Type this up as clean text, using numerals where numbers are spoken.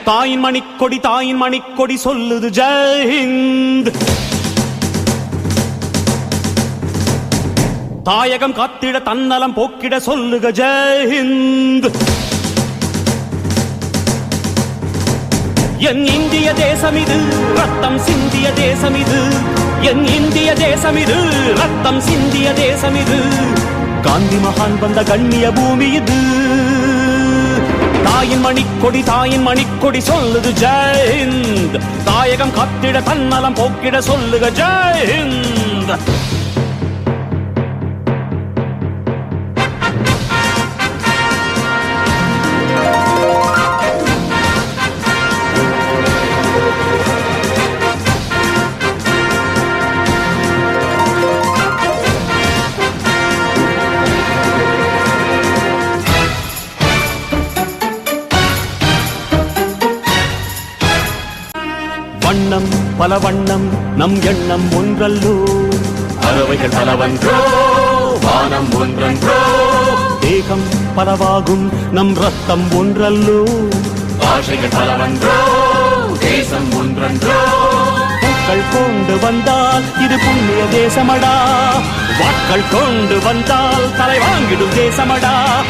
தாயின் மணிக்கொடி சொல்லுது ஜெய் ஹிந்த். தாயகம் காத்திட தன்னலம் போக்கிட சொல்லுக ஜெய் ஹிந்த். என் இந்திய தேசம் இது ரத்தம் சிந்திய தேசம் இது. என் இந்திய தேசம் இது ரத்தம் சிந்திய தேசம் இது. காந்தி மகான் வந்த கண்ணிய பூமி இது. தாயின் மணிக்கொடி சொல்லுது ஜெய் ஹிந்த். தாயகம் காத்திட தன்னலம் போக்கிட சொல்லுக ஜெய் ஹிந்த். வண்ணம் பல வண்ணம் நம் எண்ணம் ஒன்றல்லோ. பறவைகள் பலவன்றோ வானம் ஒன்றன்றோ. தேகம் பலவாகும் நம் ரத்தம் ஒன்றல்லோ. பாஷைகள் பலவன்றோ தேசம் ஒன்றன்றோ. பூக்கள் கொண்டு வந்தால் இது புண்ணிய தேசமடா. வாட்கள் கொண்டு வந்தால் தலை வாங்கிடும் தேசமடா.